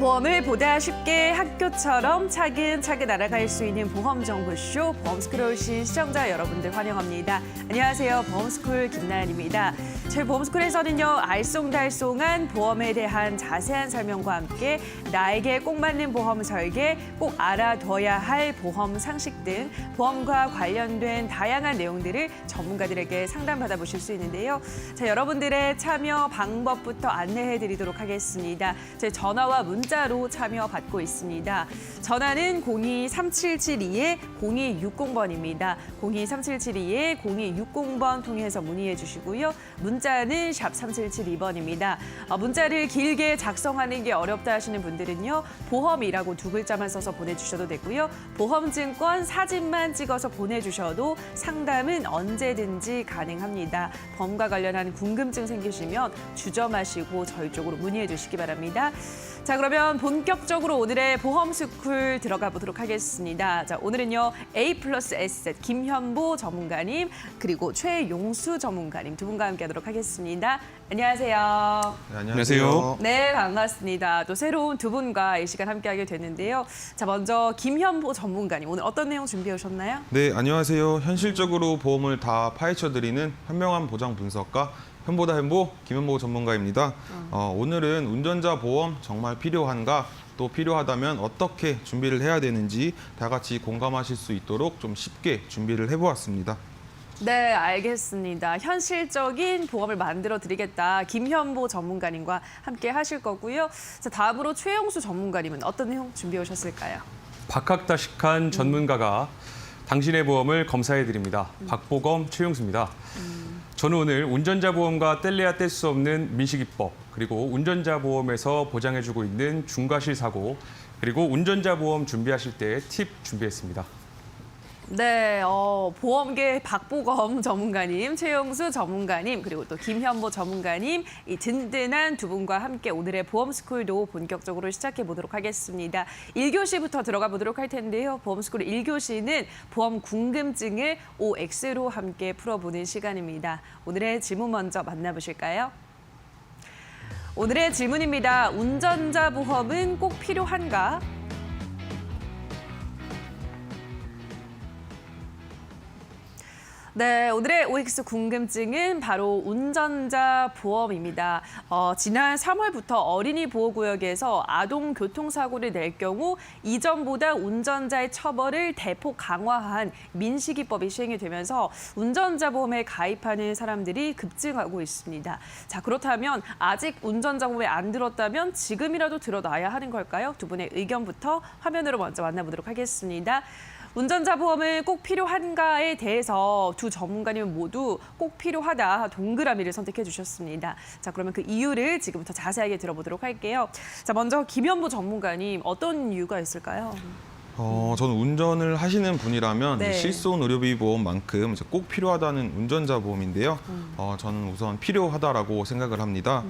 보험을 보다 쉽게 학교처럼 차근차근 알아갈 수 있는 보험 정보쇼 보험스쿨에 오신 시청자 여러분들 환영합니다. 안녕하세요. 보험스쿨 김나연입니다. 저희 보험스쿨에서는요, 알쏭달쏭한 보험에 대한 자세한 설명과 함께 나에게 꼭 맞는 보험 설계, 꼭 알아둬야 할 보험 상식 등 보험과 관련된 다양한 내용들을 전문가들에게 상담받아 보실 수 있는데요. 자, 여러분들의 참여 방법부터 안내해 드리도록 하겠습니다. 제 전화와 문자로 참여 받고 있습니다. 전화는 023772-0260번입니다. 023772-0260번 통해서 문의해 주시고요. 문자는 샵 3772번입니다. 문자를 길게 작성하는 게 어렵다 하시는 분들은요, 보험이라고 두 글자만 써서 보내주셔도 되고요. 보험증권 사진만 찍어서 보내주셔도 상담은 언제든지 가능합니다. 보험과 관련한 궁금증 생기시면 주저마시고 저희 쪽으로 문의해 주시기 바랍니다. 자, 그러면 본격적으로 오늘의 보험 스쿨 들어가 보도록 하겠습니다. 자, 오늘은요, A+S 김현보 전문가님 그리고 최용수 전문가님 두 분과 함께하도록 하겠습니다. 안녕하세요. 네, 안녕하세요. 네, 반갑습니다. 또 새로운 두 분과 이 시간 함께하게 됐는데요. 자, 먼저 김현보 전문가님 오늘 어떤 내용 준비해 오셨나요? 네, 안녕하세요. 현실적으로 보험을 다 파헤쳐드리는 현명한 보장 분석가 현보다 현보 김현보 전문가입니다. 오늘은 운전자 보험 정말 필요한가, 또 필요하다면 어떻게 준비를 해야 되는지 다 같이 공감하실 수 있도록 좀 쉽게 준비를 해보았습니다. 네, 알겠습니다. 현실적인 보험을 만들어 드리겠다. 김현보 전문가님과 함께 하실 거고요. 자, 다음으로 최용수 전문가님은 어떤 내용 준비해 오셨을까요? 박학다식한 전문가가 당신의 보험을 검사해 드립니다. 박보검 최용수입니다. 저는 오늘 운전자 보험과 뗄래야 뗄 수 없는 민식이법, 그리고 운전자 보험에서 보장해주고 있는 중과실 사고, 그리고 운전자 보험 준비하실 때 팁 준비했습니다. 네, 보험계 박보검 전문가님, 최용수 전문가님, 그리고 또 김현보 전문가님, 이 든든한 두 분과 함께 오늘의 보험스쿨도 본격적으로 시작해 보도록 하겠습니다. 1교시부터 들어가 보도록 할 텐데요. 보험스쿨 1교시는 보험 궁금증을 OX로 함께 풀어보는 시간입니다. 오늘의 질문 먼저 만나보실까요? 오늘의 질문입니다. 운전자 보험은 꼭 필요한가? 네, 오늘의 OX 궁금증은 바로 운전자 보험입니다. 지난 3월부터 어린이 보호구역에서 아동 교통사고를 낼 경우 이전보다 운전자의 처벌을 대폭 강화한 민식이법이 시행이 되면서 운전자 보험에 가입하는 사람들이 급증하고 있습니다. 자, 그렇다면 아직 운전자 보험에 안 들었다면 지금이라도 들어놔야 하는 걸까요? 두 분의 의견부터 화면으로 먼저 만나보도록 하겠습니다. 운전자 보험을 꼭 필요한가에 대해서 두 전문가님 모두 꼭 필요하다 동그라미를 선택해 주셨습니다. 자, 그러면 그 이유를 지금부터 자세하게 들어보도록 할게요. 자, 먼저 김현보 전문가님 어떤 이유가 있을까요? 저는 운전을 하시는 분이라면 네. 실손 의료비 보험만큼 이제 꼭 필요하다는 운전자 보험인데요. 저는 우선 필요하다라고 생각을 합니다.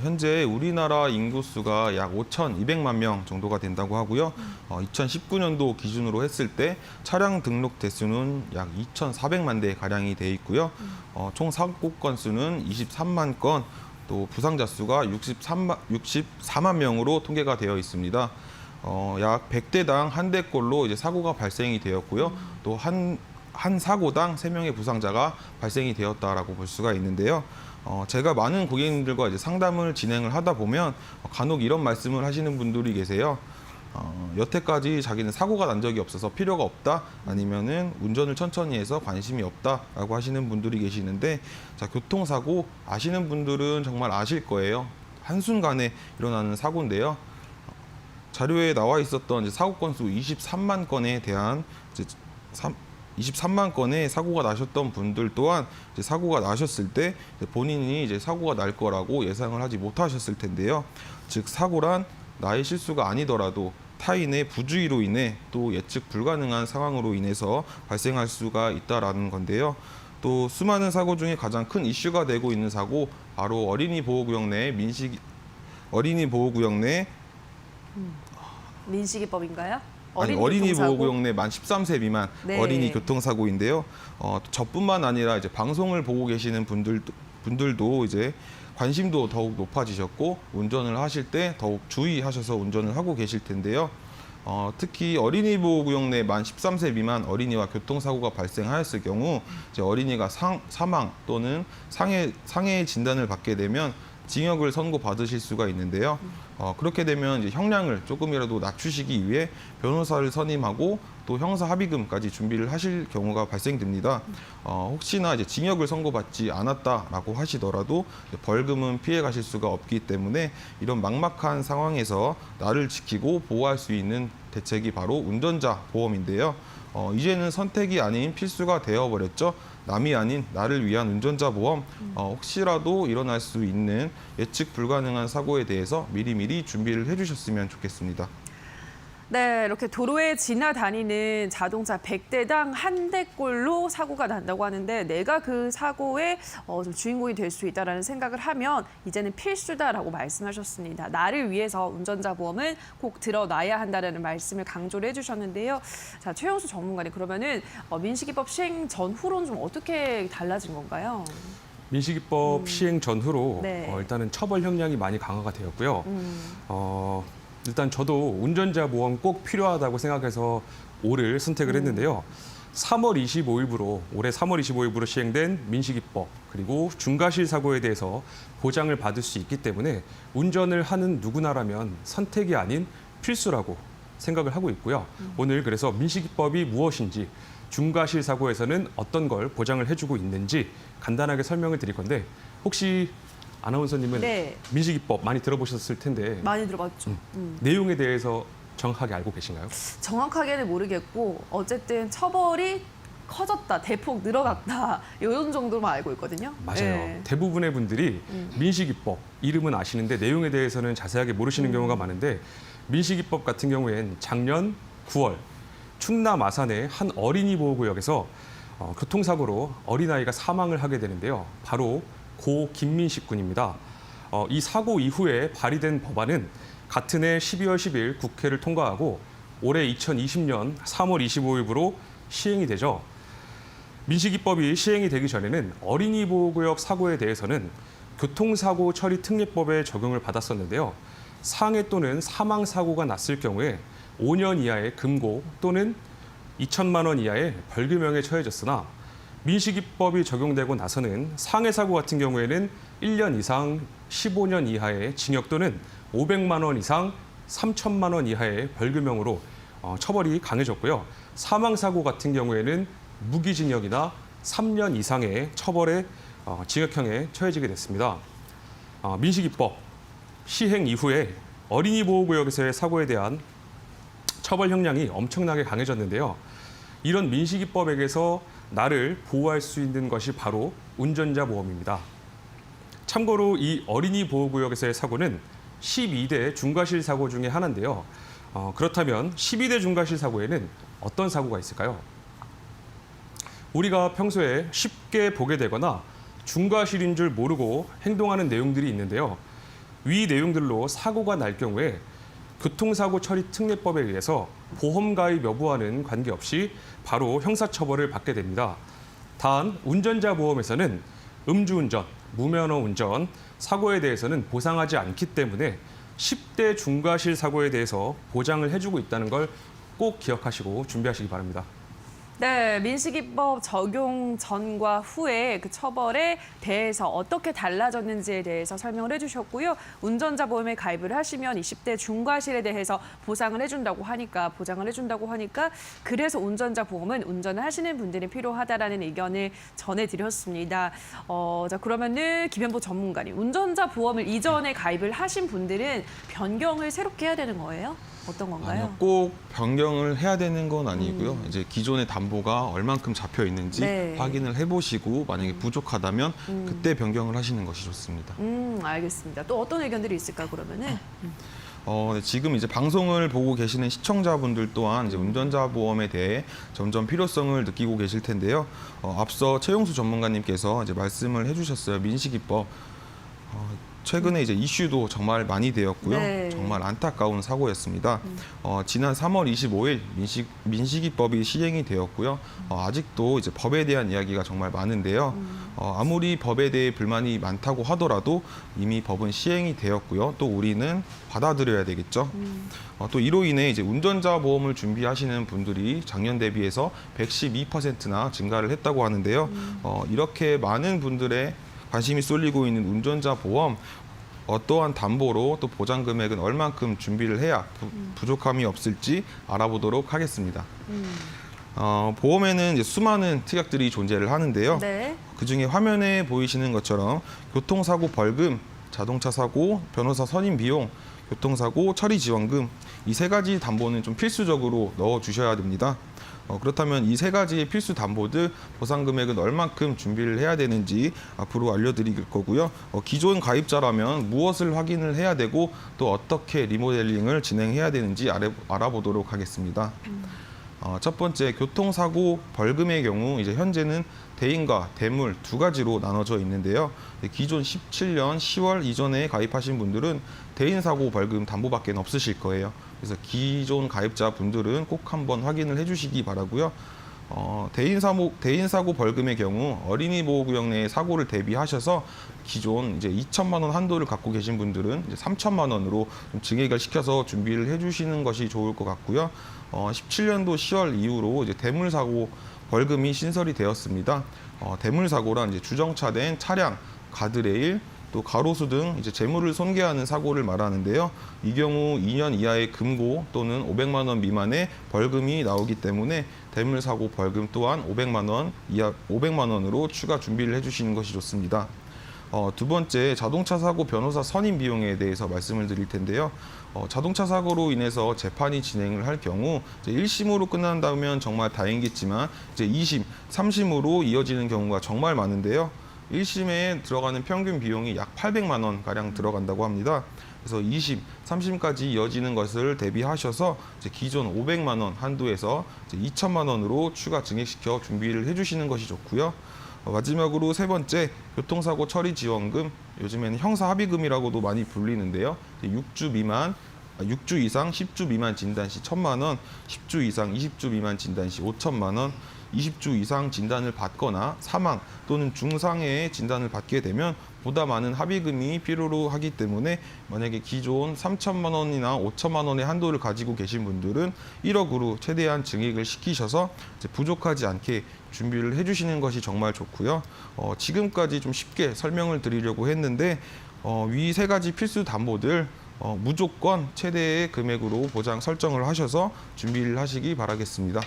현재 우리나라 인구수가 약 5,200만 명 정도가 된다고 하고요. 2019년도 기준으로 했을 때 차량 등록 대수는 약 2,400만 대 가량이 돼 있고요. 총 사고 건수는 23만 건, 또 부상자 수가 64만 명으로 통계가 되어 있습니다. 약 100대당 한 대꼴로 이제 사고가 발생이 되었고요. 또 한 사고당 3명의 부상자가 발생이 되었다라고 볼 수가 있는데요. 제가 많은 고객님들과 이제 상담을 진행을 하다 보면 간혹 이런 말씀을 하시는 분들이 계세요. 여태까지 자기는 사고가 난 적이 없어서 필요가 없다, 아니면은 운전을 천천히 해서 관심이 없다라고 하시는 분들이 계시는데, 자, 교통사고 아시는 분들은 정말 아실 거예요. 한순간에 일어나는 사고인데요. 자료에 나와 있었던 이제 사고 건수 23만 건에 대한 23만 건의 사고가 나셨던 분들 또한 이제 사고가 나셨을 때 본인이 이제 사고가 날 거라고 예상을 하지 못하셨을 텐데요. 즉, 사고란 나의 실수가 아니더라도 타인의 부주의로 인해 또 예측 불가능한 상황으로 인해서 발생할 수가 있다라는 건데요. 또 수많은 사고 중에 가장 큰 이슈가 되고 있는 사고, 바로 어린이 보호구역 내 민식이법인가요? 어린이 보호구역 내 만 13세 미만 네. 어린이 교통사고인데요. 저뿐만 아니라 이제 방송을 보고 계시는 분들도 이제 관심도 더욱 높아지셨고 운전을 하실 때 더욱 주의하셔서 운전을 하고 계실 텐데요. 특히 어린이 보호구역 내 만 13세 미만 어린이와 교통사고가 발생하였을 경우 이제 어린이가 사망 또는 상해 진단을 받게 되면 징역을 선고받으실 수가 있는데요. 그렇게 되면 이제 형량을 조금이라도 낮추시기 위해 변호사를 선임하고 또 형사 합의금까지 준비를 하실 경우가 발생됩니다. 혹시나 이제 징역을 선고받지 않았다라고 하시더라도 벌금은 피해 가실 수가 없기 때문에 이런 막막한 상황에서 나를 지키고 보호할 수 있는 대책이 바로 운전자 보험인데요. 이제는 선택이 아닌 필수가 되어버렸죠. 남이 아닌 나를 위한 운전자 보험, 혹시라도 일어날 수 있는 예측 불가능한 사고에 대해서 미리미리 준비를 해주셨으면 좋겠습니다. 네, 이렇게 도로에 지나다니는 자동차 100대당 1대꼴로 사고가 난다고 하는데 내가 그 사고의 좀 주인공이 될 수 있다는 생각을 하면 이제는 필수다라고 말씀하셨습니다. 나를 위해서 운전자 보험은 꼭 들어놔야 한다는 말씀을 강조를 해주셨는데요. 자, 최영수 전문가님, 그러면은 민식이법 시행 전후로는 좀 어떻게 달라진 건가요? 민식이법 시행 전후로 네. 일단은 처벌 형량이 많이 강화가 되었고요. 일단 저도 운전자 보험 꼭 필요하다고 생각해서 올을 선택을 했는데요. 3월 25일부로 올해 3월 25일부로 시행된 민식이법 그리고 중과실 사고에 대해서 보장을 받을 수 있기 때문에 운전을 하는 누구나라면 선택이 아닌 필수라고 생각을 하고 있고요. 오늘 그래서 민식이법이 무엇인지 중과실 사고에서는 어떤 걸 보장을 해주고 있는지 간단하게 설명을 드릴 건데 혹시 아나운서님은 네. 민식이법 많이 들어보셨을 텐데 많이 들어봤죠. 내용에 대해서 정확하게 알고 계신가요? 정확하게는 모르겠고 어쨌든 처벌이 커졌다, 대폭 늘어났다 이런 정도만 알고 있거든요. 맞아요. 네. 대부분의 분들이 민식이법 이름은 아시는데 내용에 대해서는 자세하게 모르시는 경우가 많은데 민식이법 같은 경우엔 작년 9월 충남 아산의 한 어린이 보호구역에서 교통사고로 어린아이가 사망을 하게 되는데요. 바로 고 김민식 군입니다. 이 사고 이후에 발의된 법안은 같은 해 12월 10일 국회를 통과하고 올해 2020년 3월 25일부로 시행이 되죠. 민식이법이 시행이 되기 전에는 어린이 보호구역 사고에 대해서는 교통사고 처리 특례법에 적용을 받았었는데요. 상해 또는 사망 사고가 났을 경우에 5년 이하의 금고 또는 2천만 원 이하의 벌금형에 처해졌으나 민식이법이 적용되고 나서는 상해 사고 같은 경우에는 1년 이상 15년 이하의 징역 또는 500만 원 이상 3천만 원 이하의 벌금형으로 처벌이 강해졌고요. 사망 사고 같은 경우에는 무기징역이나 3년 이상의 처벌의 징역형에 처해지게 됐습니다. 민식이법 시행 이후에 어린이 보호구역에서의 사고에 대한 처벌 형량이 엄청나게 강해졌는데요. 이런 민식이법에게서 나를 보호할 수 있는 것이 바로 운전자 보험입니다. 참고로 이 어린이 보호구역에서의 사고는 12대 중과실 사고 중에 하나인데요. 그렇다면 12대 중과실 사고에는 어떤 사고가 있을까요? 우리가 평소에 쉽게 보게 되거나 중과실인 줄 모르고 행동하는 내용들이 있는데요. 위 내용들로 사고가 날 경우에 교통사고 처리 특례법에 의해서 보험 가입 여부와는 관계없이 바로 형사처벌을 받게 됩니다. 단 운전자 보험에서는 음주운전, 무면허 운전, 사고에 대해서는 보상하지 않기 때문에 10대 중과실 사고에 대해서 보장을 해주고 있다는 걸 꼭 기억하시고 준비하시기 바랍니다. 네, 민식이법 적용 전과 후에 그 처벌에 대해서 어떻게 달라졌는지에 대해서 설명을 해주셨고요. 운전자 보험에 가입을 하시면 20대 중과실에 대해서 보상을 해준다고 하니까, 보장을 해준다고 하니까 그래서 운전자 보험은 운전을 하시는 분들이 필요하다라는 의견을 전해드렸습니다. 자, 그러면은 김현보 전문가님, 운전자 보험을 이전에 가입을 하신 분들은 변경을 새롭게 해야 되는 거예요? 어떤 건가요? 아니요, 꼭 변경을 해야 되는 건 아니고요. 이제 기존의 담보가 얼만큼 잡혀 있는지 네. 확인을 해보시고 만약에 부족하다면 그때 변경을 하시는 것이 좋습니다. 알겠습니다. 또 어떤 의견들이 있을까 그러면은? 네, 지금 이제 방송을 보고 계시는 시청자분들 또한 이제 운전자 보험에 대해 점점 필요성을 느끼고 계실 텐데요. 앞서 최용수 전문가님께서 이제 말씀을 해주셨어요. 민식이법. 최근에 이제 이슈도 정말 많이 되었고요. 네. 정말 안타까운 사고였습니다. 지난 3월 25일 민식이법이 시행이 되었고요. 아직도 이제 법에 대한 이야기가 정말 많은데요. 아무리 법에 대해 불만이 많다고 하더라도 이미 법은 시행이 되었고요. 또 우리는 받아들여야 되겠죠. 또 이로 인해 이제 운전자 보험을 준비하시는 분들이 작년 대비해서 112%나 증가를 했다고 하는데요. 이렇게 많은 분들의 관심이 쏠리고 있는 운전자 보험, 어떠한 담보로 또 보장 금액은 얼만큼 준비를 해야 부족함이 없을지 알아보도록 하겠습니다. 보험에는 이제 수많은 특약들이 존재를 하는데요. 네. 그중에 화면에 보이시는 것처럼 교통사고 벌금, 자동차 사고, 변호사 선임 비용, 교통사고 처리 지원금, 이 세 가지 담보는 좀 필수적으로 넣어주셔야 됩니다. 그렇다면 이 세 가지의 필수 담보들 보상 금액은 얼만큼 준비를 해야 되는지 앞으로 알려드릴 거고요. 기존 가입자라면 무엇을 확인을 해야 되고 또 어떻게 리모델링을 진행해야 되는지 알아보도록 하겠습니다. 첫 번째, 교통사고 벌금의 경우 이제 현재는 대인과 대물 두 가지로 나눠져 있는데요. 기존 17년 10월 이전에 가입하신 분들은 대인사고 벌금 담보밖에 없으실 거예요. 그래서 기존 가입자 분들은 꼭 한번 확인을 해주시기 바라고요. 대인사고 벌금의 경우 어린이 보호구역 내에 사고를 대비하셔서 기존 이제 2천만 원 한도를 갖고 계신 분들은 이제 3천만 원으로 좀 증액을 시켜서 준비를 해주시는 것이 좋을 것 같고요. 17년도 10월 이후로 이제 대물사고 벌금이 신설이 되었습니다. 대물사고란 이제 주정차된 차량, 가드레일, 또 가로수 등 이제 재물을 손괴하는 사고를 말하는데요. 이 경우 2년 이하의 금고 또는 500만 원 미만의 벌금이 나오기 때문에 대물 사고 벌금 또한 500만 원으로 추가 준비를 해주시는 것이 좋습니다. 두 번째, 자동차 사고 변호사 선임 비용에 대해서 말씀을 드릴 텐데요. 자동차 사고로 인해서 재판이 진행을 할 경우 이제 1심으로 끝난다면 정말 다행이겠지만 이제 2심, 3심으로 이어지는 경우가 정말 많은데요. 1심에 들어가는 평균 비용이 약 800만 원 가량 들어간다고 합니다. 그래서 2심, 3심까지 이어지는 것을 대비하셔서 이제 기존 500만 원 한도에서 이제 2천만 원으로 추가 증액시켜 준비를 해주시는 것이 좋고요. 마지막으로 세 번째, 교통사고 처리 지원금, 요즘에는 형사합의금이라고도 많이 불리는데요. 6주 이상 10주 미만 진단 시 1,000만 원, 10주 이상 20주 미만 진단 시 5천만 원, 20주 이상 진단을 받거나 사망 또는 중상해의 진단을 받게 되면 보다 많은 합의금이 필요로 하기 때문에 만약에 기존 3천만 원이나 5천만 원의 한도를 가지고 계신 분들은 1억으로 최대한 증액을 시키셔서 이제 부족하지 않게 준비를 해주시는 것이 정말 좋고요. 지금까지 좀 쉽게 설명을 드리려고 했는데 위 세 가지 필수 담보들 무조건 최대의 금액으로 보장 설정을 하셔서 준비를 하시기 바라겠습니다.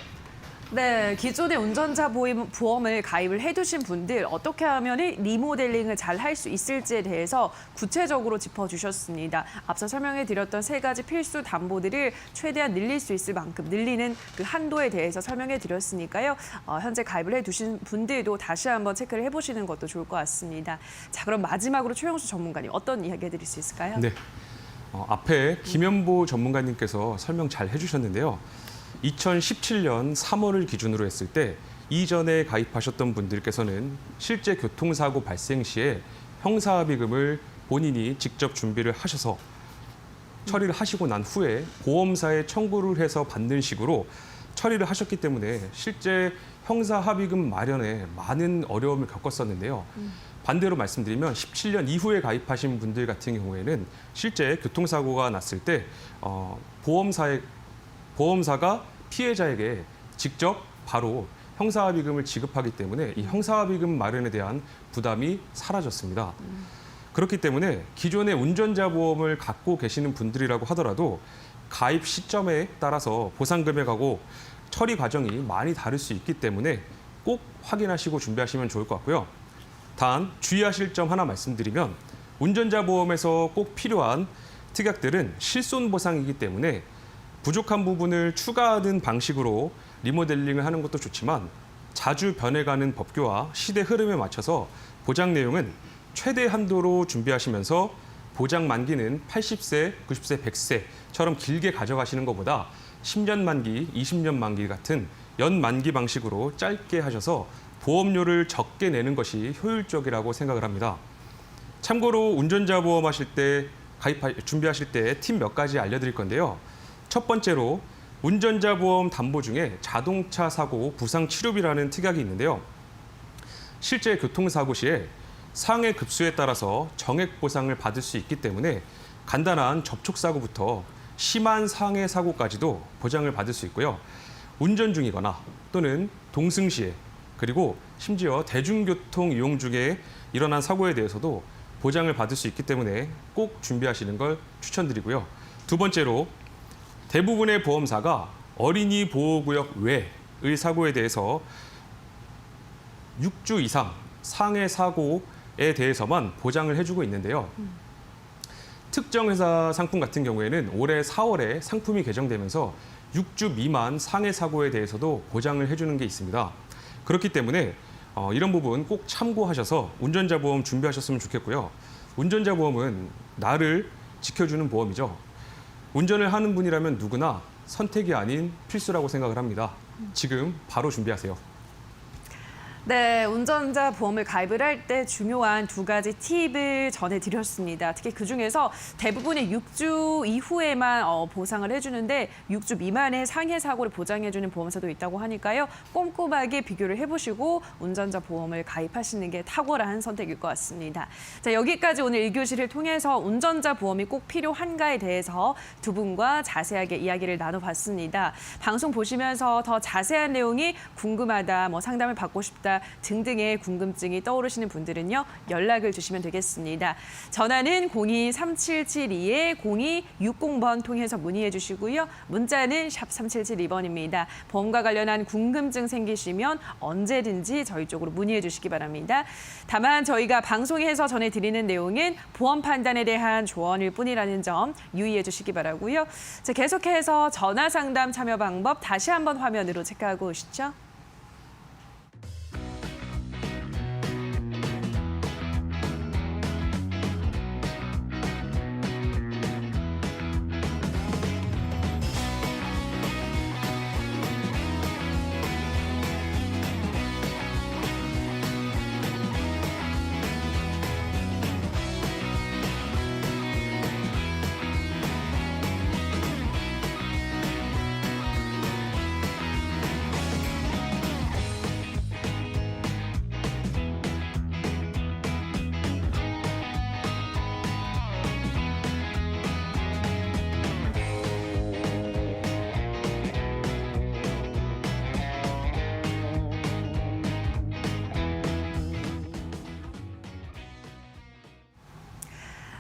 네, 기존의 운전자 보험을 가입을 해두신 분들 어떻게 하면 리모델링을 잘 할 수 있을지에 대해서 구체적으로 짚어주셨습니다. 앞서 설명해드렸던 세 가지 필수 담보들을 최대한 늘릴 수 있을 만큼 늘리는 그 한도에 대해서 설명해드렸으니까요. 현재 가입을 해두신 분들도 다시 한번 체크를 해보시는 것도 좋을 것 같습니다. 자, 그럼 마지막으로 최영수 전문가님 어떤 이야기 해드릴 수 있을까요? 네, 앞에 김연보 전문가님께서 설명 잘 해주셨는데요. 2017년 3월을 기준으로 했을 때 이전에 가입하셨던 분들께서는 실제 교통사고 발생 시에 형사합의금을 본인이 직접 준비를 하셔서 처리를 하시고 난 후에 보험사에 청구를 해서 받는 식으로 처리를 하셨기 때문에 실제 형사합의금 마련에 많은 어려움을 겪었었는데요. 반대로 말씀드리면 17년 이후에 가입하신 분들 같은 경우에는 실제 교통사고가 났을 때 보험사가 피해자에게 직접 바로 형사합의금을 지급하기 때문에 이 형사합의금 마련에 대한 부담이 사라졌습니다. 그렇기 때문에 기존의 운전자 보험을 갖고 계시는 분들이라고 하더라도 가입 시점에 따라서 보상 금액하고 처리 과정이 많이 다를 수 있기 때문에 꼭 확인하시고 준비하시면 좋을 것 같고요. 단 주의하실 점 하나 말씀드리면 운전자 보험에서 꼭 필요한 특약들은 실손 보상이기 때문에 부족한 부분을 추가하는 방식으로 리모델링을 하는 것도 좋지만 자주 변해가는 법규와 시대 흐름에 맞춰서 보장 내용은 최대 한도로 준비하시면서 보장 만기는 80세, 90세, 100세처럼 길게 가져가시는 것보다 10년 만기, 20년 만기 같은 연 만기 방식으로 짧게 하셔서 보험료를 적게 내는 것이 효율적이라고 생각을 합니다. 참고로 운전자 보험 하실 때 준비하실 때 팁 몇 가지 알려드릴 건데요. 첫 번째로 운전자 보험 담보 중에 자동차 사고 부상 치료비라는 특약이 있는데요. 실제 교통사고 시에 상해 급수에 따라서 정액 보상을 받을 수 있기 때문에 간단한 접촉사고부터 심한 상해 사고까지도 보장을 받을 수 있고요. 운전 중이거나 또는 동승 시에 그리고 심지어 대중교통 이용 중에 일어난 사고에 대해서도 보장을 받을 수 있기 때문에 꼭 준비하시는 걸 추천드리고요. 두 번째로 대부분의 보험사가 어린이 보호구역 외의 사고에 대해서 6주 이상 상해 사고에 대해서만 보장을 해주고 있는데요. 특정 회사 상품 같은 경우에는 올해 4월에 상품이 개정되면서 6주 미만 상해 사고에 대해서도 보장을 해주는 게 있습니다. 그렇기 때문에 이런 부분 꼭 참고하셔서 운전자 보험 준비하셨으면 좋겠고요. 운전자 보험은 나를 지켜주는 보험이죠. 운전을 하는 분이라면 누구나 선택이 아닌 필수라고 생각을 합니다. 지금 바로 준비하세요. 네, 운전자 보험을 가입을 할 때 중요한 두 가지 팁을 전해드렸습니다. 특히 그중에서 대부분의 6주 이후에만 보상을 해주는데 6주 미만의 상해 사고를 보장해주는 보험사도 있다고 하니까요. 꼼꼼하게 비교를 해보시고 운전자 보험을 가입하시는 게 탁월한 선택일 것 같습니다. 자, 여기까지 오늘 1교시를 통해서 운전자 보험이 꼭 필요한가에 대해서 두 분과 자세하게 이야기를 나눠봤습니다. 방송 보시면서 더 자세한 내용이 궁금하다, 상담을 받고 싶다 등등의 궁금증이 떠오르시는 분들은요, 연락을 주시면 되겠습니다. 전화는 02-3772-0260번 통해서 문의해 주시고요. 문자는 샵 3772번입니다. 보험과 관련한 궁금증 생기시면 언제든지 저희 쪽으로 문의해 주시기 바랍니다. 다만 저희가 방송에서 전해드리는 내용은 보험 판단에 대한 조언일 뿐이라는 점 유의해 주시기 바라고요. 자, 계속해서 전화 상담 참여 방법 다시 한번 화면으로 체크하고 오시죠.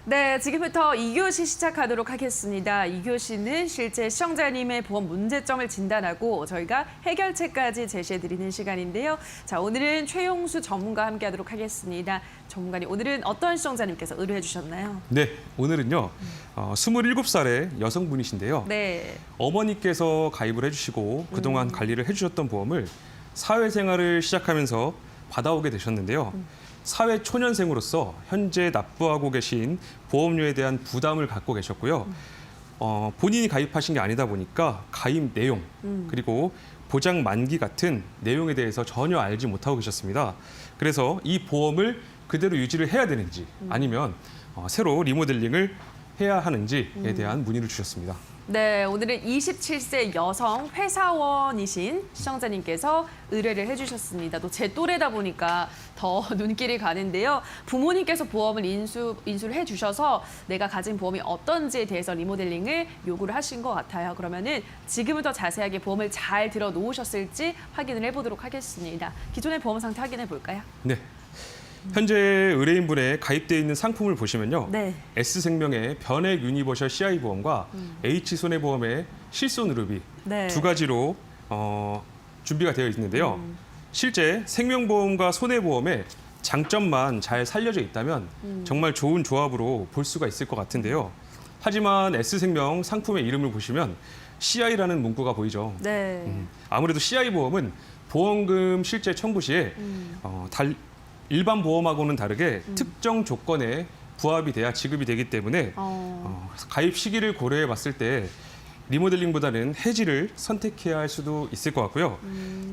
네, 지금부터 2교시 시작하도록 하겠습니다. 2교시는 실제 시청자님의 보험 문제점을 진단하고 저희가 해결책까지 제시해드리는 시간인데요. 자, 오늘은 최용수 전문가와 함께하도록 하겠습니다. 전문가님, 오늘은 어떤 시청자님께서 의뢰해 주셨나요? 네, 오늘은요. 27살의 여성분이신데요. 네. 어머니께서 가입을 해주시고 그동안 관리를 해주셨던 보험을 사회생활을 시작하면서 받아오게 되셨는데요. 사회 초년생으로서 현재 납부하고 계신 보험료에 대한 부담을 갖고 계셨고요. 본인이 가입하신 게 아니다 보니까 가입 내용 그리고 보장 만기 같은 내용에 대해서 전혀 알지 못하고 계셨습니다. 그래서 이 보험을 그대로 유지를 해야 되는지 아니면 새로 리모델링을 해야 하는지에 대한 문의를 주셨습니다. 네, 오늘은 27세 여성 회사원이신 시청자님께서 의뢰를 해주셨습니다. 또 제 또래다 보니까 더 눈길이 가는데요. 부모님께서 보험을 인수를 해주셔서 내가 가진 보험이 어떤지에 대해서 리모델링을 요구를 하신 것 같아요. 그러면은 지금부터 자세하게 보험을 잘 들어 놓으셨을지 확인을 해보도록 하겠습니다. 기존의 보험 상태 확인해 볼까요? 네. 현재 의뢰인분의 가입되어 있는 상품을 보시면요. 네. S생명의 변액 유니버셜 CI 보험과 H손해보험의 실손의료비 네. 두 가지로 준비가 되어 있는데요. 실제 생명보험과 손해보험의 장점만 잘 살려져 있다면 정말 좋은 조합으로 볼 수가 있을 것 같은데요. 하지만 S생명 상품의 이름을 보시면 CI라는 문구가 보이죠. 네. 아무래도 CI 보험은 보험금 실제 청구 시에 일반 보험하고는 다르게 특정 조건에 부합이 돼야 지급이 되기 때문에 가입 시기를 고려해 봤을 때 리모델링보다는 해지를 선택해야 할 수도 있을 것 같고요.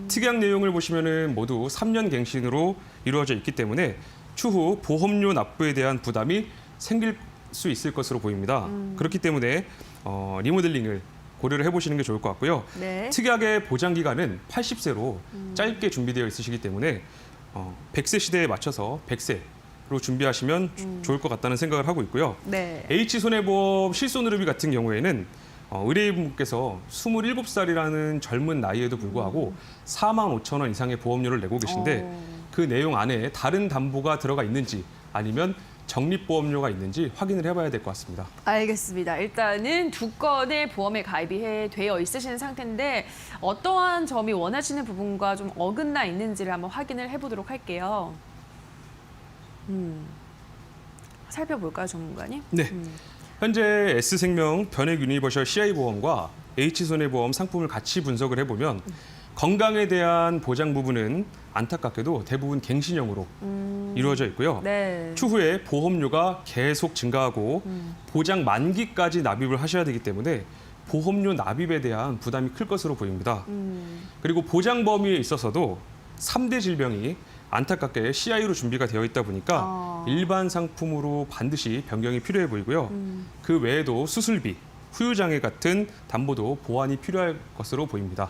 특약 내용을 보시면은 모두 3년 갱신으로 이루어져 있기 때문에 추후 보험료 납부에 대한 부담이 생길 수 있을 것으로 보입니다. 그렇기 때문에 리모델링을 고려를 해보시는 게 좋을 것 같고요. 네. 특약의 보장 기간은 80세로 짧게 준비되어 있으시기 때문에 100세 시대에 맞춰서 100세로 준비하시면 좋을 것 같다는 생각을 하고 있고요. 네. H손해보험 실손의료비 같은 경우에는 의뢰인분께서 27살이라는 젊은 나이에도 불구하고 4만 5천 원 이상의 보험료를 내고 계신데 그 내용 안에 다른 담보가 들어가 있는지 아니면 적립보험료가 있는지 확인을 해봐야 될 것 같습니다. 알겠습니다. 일단은 두 건의 보험에 가입이 되어 있으신 상태인데 어떠한 점이 원하시는 부분과 좀 어긋나 있는지를 한번 확인을 해보도록 할게요. 살펴볼까요, 전문가님? 네. 현재 S생명 변액 유니버셜 CI보험과 H손해보험 상품을 같이 분석을 해보면 건강에 대한 보장 부분은 안타깝게도 대부분 갱신형으로 이루어져 있고요. 네. 추후에 보험료가 계속 증가하고 보장 만기까지 납입을 하셔야 되기 때문에 보험료 납입에 대한 부담이 클 것으로 보입니다. 그리고 보장 범위에 있어서도 3대 질병이 안타깝게 CI로 준비가 되어 있다 보니까 일반 상품으로 반드시 변경이 필요해 보이고요. 그 외에도 수술비, 후유장애 같은 담보도 보완이 필요할 것으로 보입니다.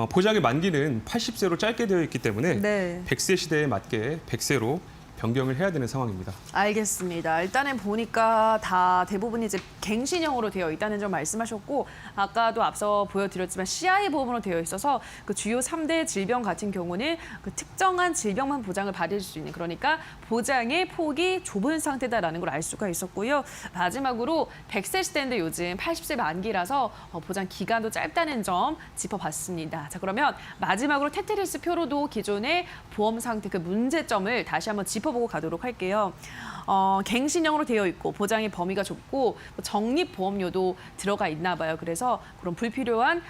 보장의 만기는 80세로 짧게 되어 있기 때문에 네. 100세 시대에 맞게 100세로 변경을 해야 되는 상황입니다. 알겠습니다. 일단은 보니까 다 대부분이 이제 갱신형으로 되어 있다는 점 말씀하셨고 아까도 앞서 보여드렸지만 CI 보험으로 되어 있어서 그 주요 3대 질병 같은 경우는 그 특정한 질병만 보장을 받을 수 있는 그러니까 보장의 폭이 좁은 상태다라는 걸 알 수가 있었고요. 마지막으로 100세 시대인데 요즘 80세 만기라서 보장 기간도 짧다는 점 짚어봤습니다. 자, 그러면 마지막으로 테트리스 표로도 기존의 보험 상태 그 문제점을 다시 한번 짚어보고 가도록 할게요. 갱신형으로 되어 있고 보장의 범위가 좁고 적립보험료도 들어가 있나 봐요. 그래서 그런 불필요한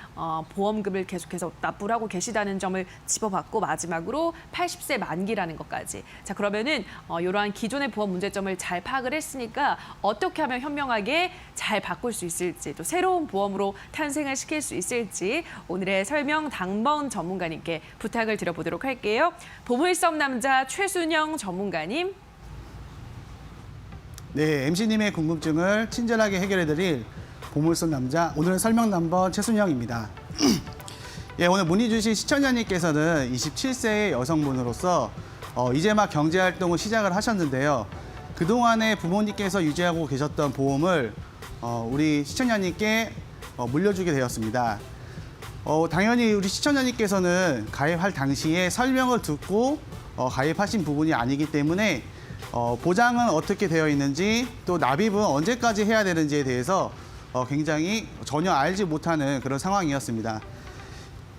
보험금을 계속해서 납부를 하고 계시다는 점을 짚어봤고 마지막으로 80세 만기라는 것까지. 자, 그러면은 이러한 기존의 보험 문제점을 잘 파악을 했으니까 어떻게 하면 현명하게 잘 바꿀 수 있을지 또 새로운 보험으로 탄생을 시킬 수 있을지 오늘의 설명 당번 전문가님께 부탁을 드려보도록 할게요. 보물섬 남자 최순영 전문가님. 네, MC님의 궁금증을 친절하게 해결해드릴 보물섬 남자, 오늘은 설명 남번 최순영입니다. 예, 오늘 문의 주신 시청자님께서는 27세의 여성분으로서 이제 막 경제활동을 시작을 하셨는데요. 그동안에 부모님께서 유지하고 계셨던 보험을 우리 시청자님께 물려주게 되었습니다. 당연히 우리 시청자님께서는 가입할 당시에 설명을 듣고 가입하신 부분이 아니기 때문에 보장은 어떻게 되어 있는지 또 납입은 언제까지 해야 되는지에 대해서 굉장히 전혀 알지 못하는 그런 상황이었습니다.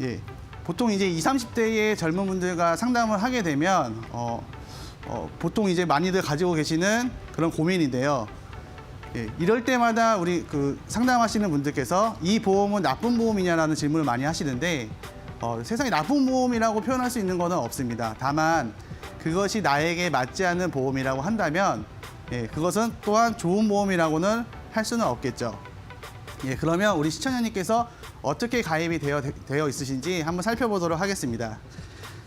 예, 보통 이제 20, 30대의 젊은 분들과 상담을 하게 되면 보통 이제 많이들 가지고 계시는 그런 고민인데요. 예, 이럴 때마다 우리 그 상담하시는 분들께서 이 보험은 나쁜 보험이냐라는 질문을 많이 하시는데 세상에 나쁜 보험이라고 표현할 수 있는 것은 없습니다. 다만 그것이 나에게 맞지 않는 보험이라고 한다면 예, 그것은 또한 좋은 보험이라고는 할 수는 없겠죠. 예, 그러면 우리 시청자님께서 어떻게 가입이 되어 있으신지 한번 살펴보도록 하겠습니다.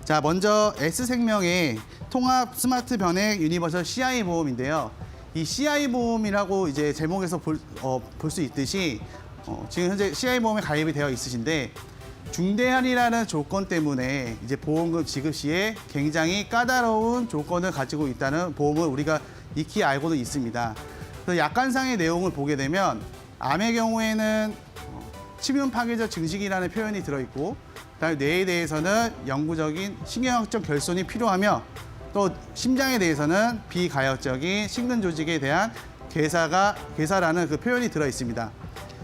자, 먼저 S생명의 통합 스마트 변액 유니버설 CI 보험인데요. 이 CI 보험이라고 이제 제목에서 볼 수 있듯이 지금 현재 CI 보험에 가입이 되어 있으신데 중대한이라는 조건 때문에 이제 보험금 지급 시에 굉장히 까다로운 조건을 가지고 있다는 보험을 우리가 익히 알고는 있습니다. 그래서 약관상의 내용을 보게 되면 암의 경우에는 치명 파괴적 증식이라는 표현이 들어있고 그다음에 뇌에 대해서는 영구적인 신경학적 결손이 필요하며 또 심장에 대해서는 비가역적인 심근 조직에 대한 괴사라는 그 표현이 들어 있습니다.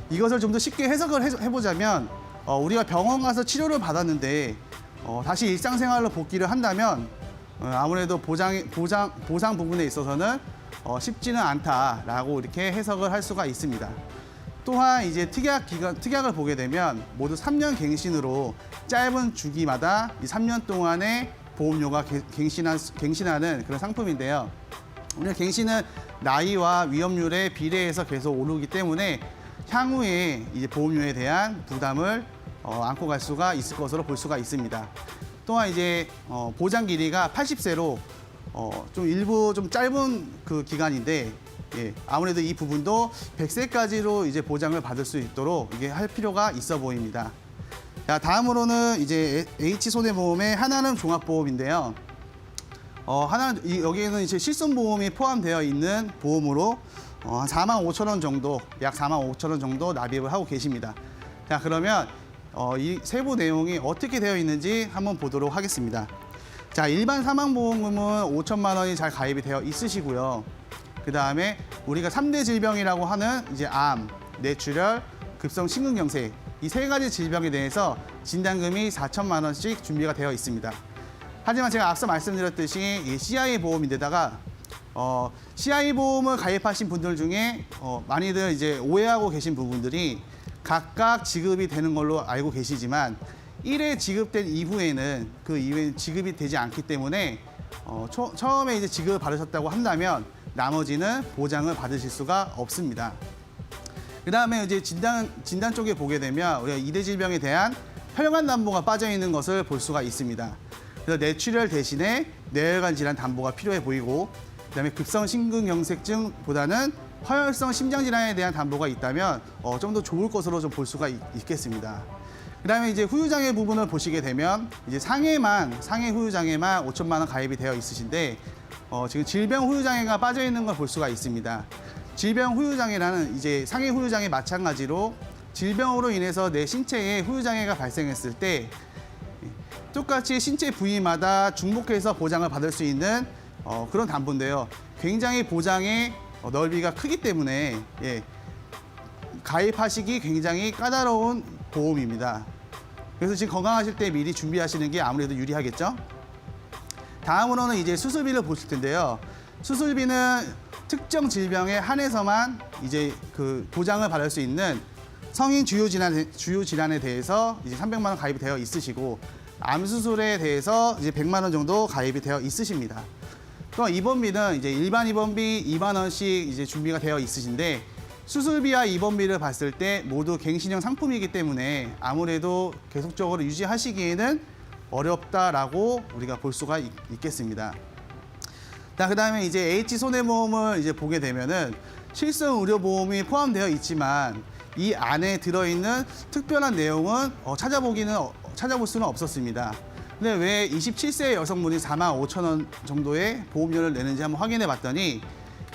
이것을 좀 더 쉽게 해석을 해보자면 우리가 병원 가서 치료를 받았는데 다시 일상생활로 복귀를 한다면 아무래도 보상 부분에 있어서는 쉽지는 않다라고 이렇게 해석을 할 수가 있습니다. 또한 이제 특약을 보게 되면 모두 3년 갱신으로 짧은 주기마다 이 3년 동안의 보험료가 갱신하는 그런 상품인데요. 우리가 갱신은 나이와 위험률에 비례해서 계속 오르기 때문에 향후에 이제 보험료에 대한 부담을 안고 갈 수가 있을 것으로 볼 수가 있습니다. 또한 이제 보장 길이가 80세로 좀 일부 좀 짧은 그 기간인데 예, 아무래도 이 부분도 100세까지로 이제 보장을 받을 수 있도록 이게 할 필요가 있어 보입니다. 자, 다음으로는 이제 H손해보험의 하나는 종합보험인데요. 여기에는 이제 실손보험이 포함되어 있는 보험으로 한 45,000원 정도, 약 45,000원 정도 납입을 하고 계십니다. 자, 그러면 이 세부 내용이 어떻게 되어 있는지 한번 보도록 하겠습니다. 자, 일반 사망보험금은 5천만 원이 잘 가입이 되어 있으시고요. 그 다음에 우리가 3대 질병이라고 하는 이제 암, 뇌출혈, 급성 심근경색 이 세 가지 질병에 대해서 진단금이 4천만 원씩 준비가 되어 있습니다. 하지만 제가 앞서 말씀드렸듯이 이 CI 보험인데다가 CI 보험을 가입하신 분들 중에 많이들 이제 오해하고 계신 부분들이 각각 지급이 되는 걸로 알고 계시지만 1회 지급된 이후에는 그 이후에 지급이 되지 않기 때문에 처음에 이제 지급을 받으셨다고 한다면 나머지는 보장을 받으실 수가 없습니다. 그 다음에 이제 진단 쪽에 보게 되면 우리가 2대 질병에 대한 혈관 담보가 빠져 있는 것을 볼 수가 있습니다. 그래서 뇌출혈 대신에 뇌혈관 질환 담보가 필요해 보이고, 그다음에 급성 심근경색증보다는 화혈성 심장 질환에 대한 담보가 있다면 좀 더 좋을 것으로 좀 볼 수가 있겠습니다. 그다음에 이제 후유장애 부분을 보시게 되면 이제 상해 후유장애만 5천만 원 가입이 되어 있으신데 지금 질병 후유장애가 빠져 있는 걸 볼 수가 있습니다. 질병 후유장애라는 이제 상해 후유장애 마찬가지로 질병으로 인해서 내 신체에 후유장애가 발생했을 때 똑같이 신체 부위마다 중복해서 보장을 받을 수 있는 그런 담보인데요. 굉장히 보장의 넓이가 크기 때문에 가입하시기 굉장히 까다로운 보험입니다. 그래서 지금 건강하실 때 미리 준비하시는 게 아무래도 유리하겠죠? 다음으로는 이제 수술비를 보실 텐데요. 수술비는 특정 질병에 한해서만 이제 그 보장을 받을 수 있는 성인 주요 질환에 대해서 이제 300만 원 가입이 되어 있으시고, 암 수술에 대해서 이제 100만 원 정도 가입이 되어 있으십니다. 또 입원비는 이제 일반 입원비 2만 원씩 이제 준비가 되어 있으신데, 수술비와 입원비를 봤을 때 모두 갱신형 상품이기 때문에 아무래도 계속적으로 유지하시기에는 어렵다라고 우리가 볼 수가 있겠습니다. 자, 그다음에 이제 H 손해보험을 이제 보게 되면은 실손 의료보험이 포함되어 있지만 이 안에 들어있는 특별한 내용은 찾아볼 수는 없었습니다. 근데 왜 27세 여성분이 45,000원 정도의 보험료를 내는지 한번 확인해 봤더니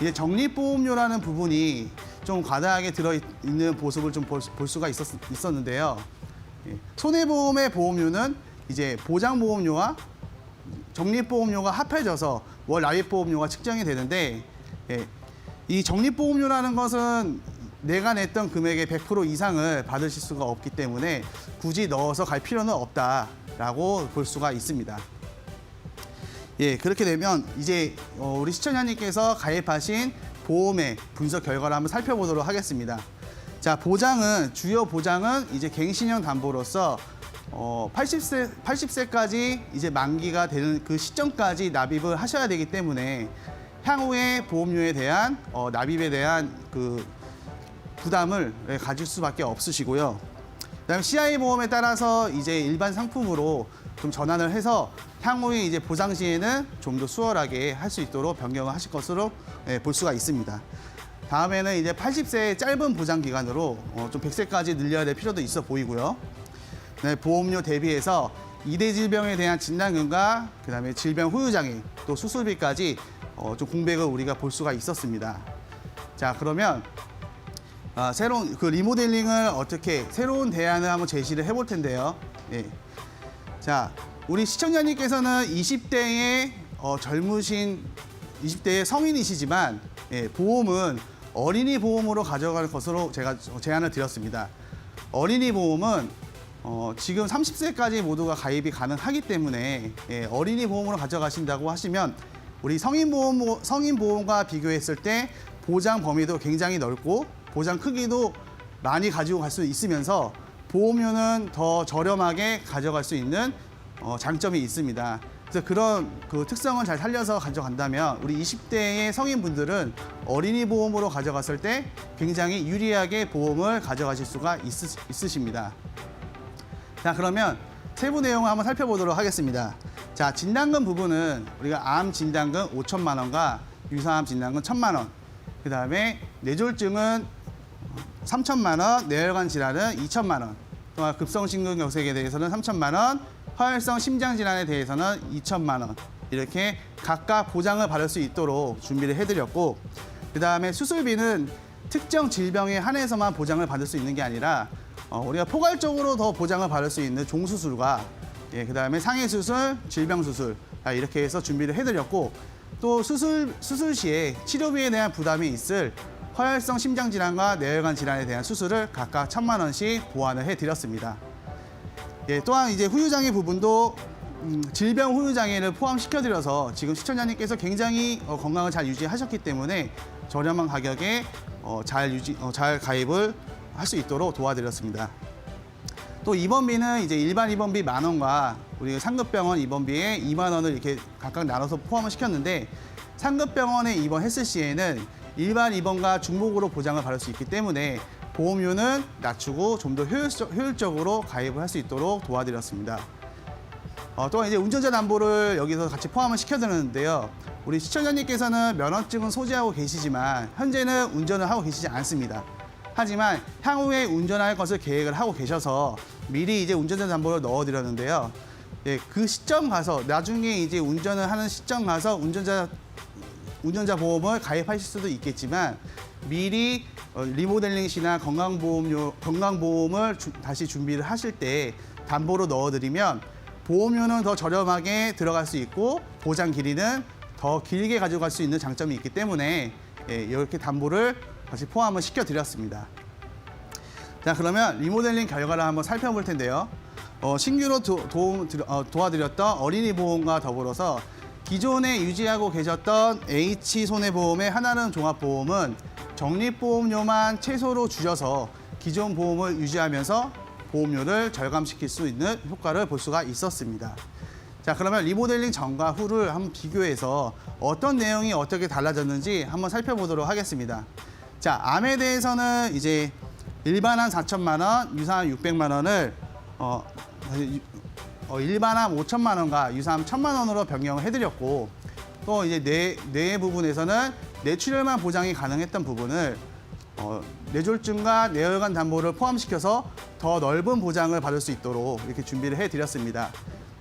이제 적립보험료라는 부분이 좀 과다하게 들어있는 모습을 좀 볼 수가 있었는데요. 손해보험의 보험료는 이제 보장보험료와 적립보험료가 합해져서 월 납입보험료가 측정이 되는데, 이 적립보험료라는 것은 내가 냈던 금액의 100% 이상을 받으실 수가 없기 때문에 굳이 넣어서 갈 필요는 없다라고 볼 수가 있습니다. 그렇게 되면 이제 우리 시청자님께서 가입하신 보험의 분석 결과를 한번 살펴보도록 하겠습니다. 자, 주요 보장은 이제 갱신형 담보로서 80세까지 이제 만기가 되는 그 시점까지 납입을 하셔야 되기 때문에 향후에 보험료에 대한 납입에 대한 그 부담을 가질 수밖에 없으시고요. 그다음에 CI 보험에 따라서 이제 일반 상품으로 좀 전환을 해서 향후에 이제 보상 시에는 좀 더 수월하게 할 수 있도록 변경을 하실 것으로 볼 수가 있습니다. 다음에는 이제 80세의 짧은 보장 기간으로 좀 100세까지 늘려야 될 필요도 있어 보이고요. 보험료 대비해서 2대 질병에 대한 진단금과 그다음에 질병 후유장애 또 수술비까지 좀 공백을 우리가 볼 수가 있었습니다. 자, 그러면 새로운 그 리모델링을 어떻게 새로운 대안을 한번 제시를 해볼 텐데요. 자, 우리 시청자님께서는 20대의 젊으신 20대의 성인이시지만 보험은 어린이 보험으로 가져갈 것으로 제가 제안을 드렸습니다. 어린이 보험은 지금 30세까지 모두가 가입이 가능하기 때문에 어린이 보험으로 가져가신다고 하시면 우리 성인보험과 비교했을 때 보장 범위도 굉장히 넓고 보장 크기도 많이 가지고 갈 수 있으면서 보험료는 더 저렴하게 가져갈 수 있는 장점이 있습니다. 그래서 그런 그 특성을 잘 살려서 가져간다면 우리 20대의 성인분들은 어린이 보험으로 가져갔을 때 굉장히 유리하게 보험을 가져가실 수가 있으십니다. 자, 그러면 세부 내용을 한번 살펴보도록 하겠습니다. 자, 진단금 부분은 우리가 암 진단금 5천만 원과 유사암 진단금 1,000만 원, 그다음에 뇌졸중은 3천만 원, 뇌혈관 질환은 2천만 원, 또한 급성심근경색에 대해서는 3천만 원, 허혈성 심장 질환에 대해서는 2천만 원, 이렇게 각각 보장을 받을 수 있도록 준비를 해드렸고, 그다음에 수술비는 특정 질병에 한해서만 보장을 받을 수 있는 게 아니라 우리가 포괄적으로 더 보장을 받을 수 있는 종수술과 그다음에 상해수술, 질병수술 이렇게 해서 준비를 해드렸고, 또 수술 시에 치료비에 대한 부담이 있을 허혈성 심장질환과 뇌혈관 질환에 대한 수술을 각각 1,000만 원씩 보완을 해드렸습니다. 또한 이제 후유장애 부분도 질병 후유장애를 포함시켜드려서 지금 시청자님께서 굉장히 건강을 잘 유지하셨기 때문에 저렴한 가격에 잘 가입을 할 수 있도록 도와드렸습니다. 또 입원비는 이제 일반 입원비 10,000원과 우리 상급병원 입원비에 2만 원을 이렇게 각각 나눠서 포함을 시켰는데, 상급병원에 입원했을 시에는 일반 입원과 중복으로 보장을 받을 수 있기 때문에 보험료는 낮추고 좀 더 효율적으로 가입을 할 수 있도록 도와드렸습니다. 또한 이제 운전자 담보를 여기서 같이 포함을 시켜드렸는데요. 우리 시청자님께서는 면허증은 소지하고 계시지만 현재는 운전을 하고 계시지 않습니다. 하지만 향후에 운전할 것을 계획을 하고 계셔서 미리 이제 운전자 담보를 넣어드렸는데요. 그 시점 가서 나중에 이제 운전을 하는 시점 가서 운전자 보험을 가입하실 수도 있겠지만 미리 리모델링 시나 건강보험을 다시 준비를 하실 때 담보로 넣어드리면 보험료는 더 저렴하게 들어갈 수 있고 보장 길이는 더 길게 가져갈 수 있는 장점이 있기 때문에 이렇게 담보를 다시 포함을 시켜드렸습니다. 자, 그러면 리모델링 결과를 한번 살펴볼 텐데요. 신규로 도와드렸던 어린이 보험과 더불어서 기존에 유지하고 계셨던 H손해보험의 하나는 종합보험은 적립보험료만 최소로 줄여서 기존 보험을 유지하면서 보험료를 절감시킬 수 있는 효과를 볼 수가 있었습니다. 자, 그러면 리모델링 전과 후를 한번 비교해서 어떤 내용이 어떻게 달라졌는지 한번 살펴보도록 하겠습니다. 자, 암에 대해서는 이제 일반암 4천만 원, 유사암 600만 원을 일반암 5천만 원과 유사암 1,000만 원으로 변경을 해드렸고, 또 이제 뇌 부분에서는 뇌출혈만 보장이 가능했던 부분을 뇌졸중과 뇌혈관 담보를 포함시켜서 더 넓은 보장을 받을 수 있도록 이렇게 준비를 해드렸습니다.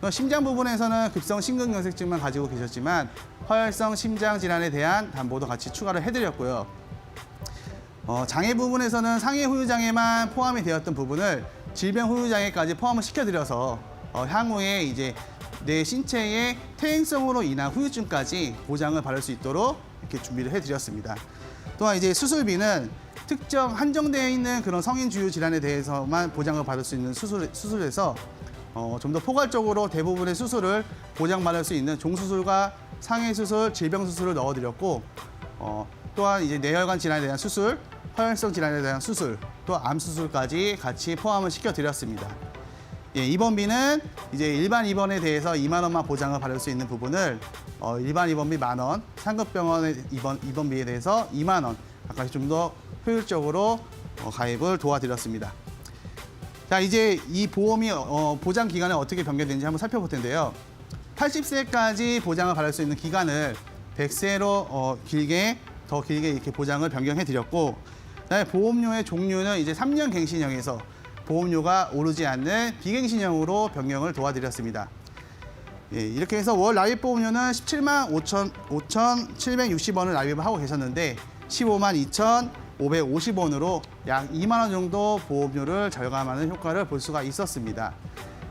심장 부분에서는 급성 심근경색증만 가지고 계셨지만 허혈성 심장 질환에 대한 담보도 같이 추가를 해드렸고요. 장애 부분에서는 상해 후유장애만 포함이 되었던 부분을 질병 후유장애까지 포함을 시켜드려서 향후에 이제 내 신체의 퇴행성으로 인한 후유증까지 보장을 받을 수 있도록 이렇게 준비를 해드렸습니다. 또한 이제 수술비는 특정 한정되어 있는 그런 성인 주요 질환에 대해서만 보장을 받을 수 있는 수술에서 좀 더 포괄적으로 대부분의 수술을 보장받을 수 있는 종수술과 상해수술, 질병수술을 넣어드렸고, 또한 이제 뇌혈관 질환에 대한 수술, 허혈성 질환에 대한 수술, 또 암수술까지 같이 포함을 시켜드렸습니다. 입원비는 이제 일반 입원에 대해서 2만 원만 보장을 받을 수 있는 부분을 일반 입원비 10,000원, 상급병원의 입원비에 대해서 2만 원 각각 좀 더 효율적으로 가입을 도와드렸습니다. 자, 이제 이 보험이 보장 기간을 어떻게 변경되는지 한번 살펴볼 텐데요. 80세까지 보장을 받을 수 있는 기간을 100세로 더 길게 이렇게 보장을 변경해 드렸고, 그다음에 보험료의 종류는 이제 3년 갱신형에서 보험료가 오르지 않는 비갱신형으로 변경을 도와드렸습니다. 이렇게 해서 월 납입 보험료는 17만 5,760원을 납입을 하고 계셨는데 15만 2,550원으로 약 2만 원 정도 보험료를 절감하는 효과를 볼 수가 있었습니다.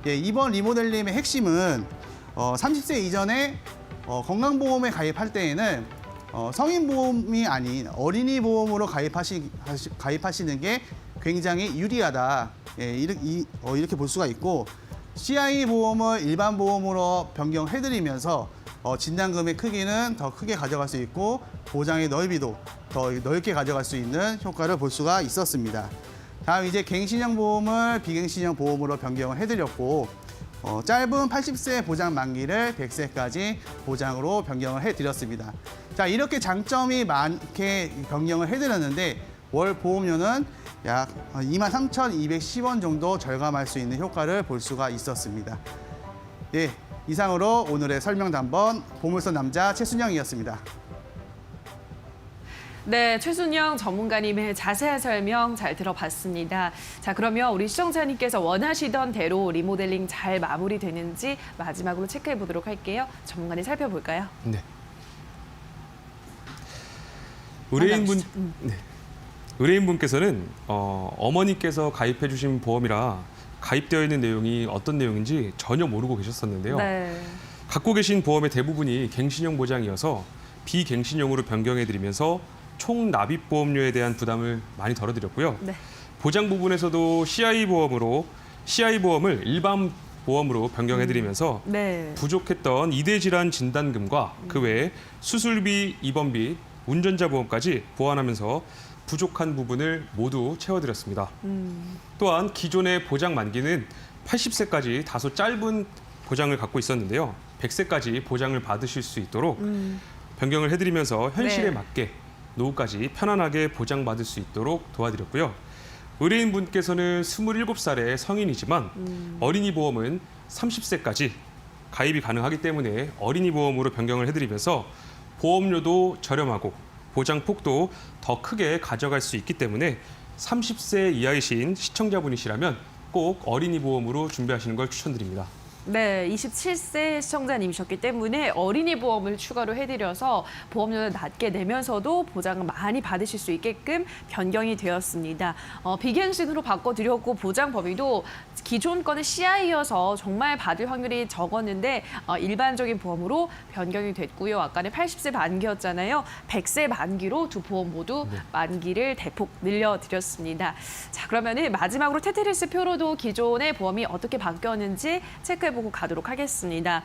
이번 리모델링의 핵심은 30세 이전에 건강보험에 가입할 때에는 성인보험이 아닌 어린이 보험으로 가입하시는 게 굉장히 유리하다. 이렇게 볼 수가 있고, CI 보험을 일반 보험으로 변경해드리면서 진단금의 크기는 더 크게 가져갈 수 있고 보장의 넓이도 더 넓게 가져갈 수 있는 효과를 볼 수가 있었습니다. 다음 이제 갱신형 보험을 비갱신형 보험으로 변경을 해드렸고, 짧은 80세 보장 만기를 100세까지 보장으로 변경을 해드렸습니다. 자, 이렇게 장점이 많게 변경을 해드렸는데 월 보험료는 약 23,210원 정도 절감할 수 있는 효과를 볼 수가 있었습니다. 예, 이상으로 오늘의 설명 단번 보물선 남자 최순영이었습니다. 네, 최순영 전문가님의 자세한 설명 잘 들어봤습니다. 자, 그러면 우리 시청자님께서 원하시던 대로 리모델링 잘 마무리되는지 마지막으로 체크해 보도록 할게요. 전문가님 살펴볼까요? 네. 의뢰인분, 네. 의뢰인분께서는 어머니께서 가입해 주신 보험이라 가입되어 있는 내용이 어떤 내용인지 전혀 모르고 계셨었는데요. 네. 갖고 계신 보험의 대부분이 갱신형 보장이어서 비갱신형으로 변경해드리면서 총 납입 보험료에 대한 부담을 많이 덜어드렸고요. 네. 보장 부분에서도 CI 보험을 일반 보험으로 변경해드리면서 네. 부족했던 이대 질환 진단금과 그 외에 수술비, 입원비, 운전자 보험까지 보완하면서 부족한 부분을 모두 채워드렸습니다. 또한 기존의 보장 만기는 80세까지 다소 짧은 보장을 갖고 있었는데요. 100세까지 보장을 받으실 수 있도록 변경을 해드리면서 현실에 네. 맞게 노후까지 편안하게 보장받을 수 있도록 도와드렸고요. 의뢰인분께서는 27살의 성인이지만 어린이 보험은 30세까지 가입이 가능하기 때문에 어린이 보험으로 변경을 해드리면서 보험료도 저렴하고 보장 폭도 더 크게 가져갈 수 있기 때문에 30세 이하이신 시청자분이시라면 꼭 어린이 보험으로 준비하시는 걸 추천드립니다. 네, 27세 시청자님이셨기 때문에 어린이 보험을 추가로 해드려서 보험료를 낮게 내면서도 보장을 많이 받으실 수 있게끔 변경이 되었습니다. 비갱신으로 바꿔드렸고 보장 범위도 기존 거는 CI여서 정말 받을 확률이 적었는데 일반적인 보험으로 변경이 됐고요. 아까는 80세 만기였잖아요. 100세 만기로 두 보험 모두 만기를 대폭 늘려드렸습니다. 자, 그러면은 마지막으로 테트리스 표로도 기존의 보험이 어떻게 바뀌었는지 체크해보고 가도록 하겠습니다.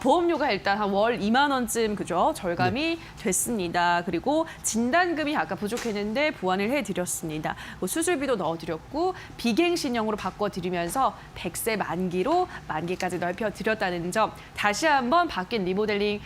보험료가 일단 한 월 2만 원쯤 그죠? 절감이 됐습니다. 그리고 진단금이 아까 부족했는데 보완을 해드렸습니다. 수술비도 넣어드렸고 비갱신형으로 바꿔드리면서 100세 만기로 만기까지 넓혀드렸다는 점 다시 한번 바뀐 리모델링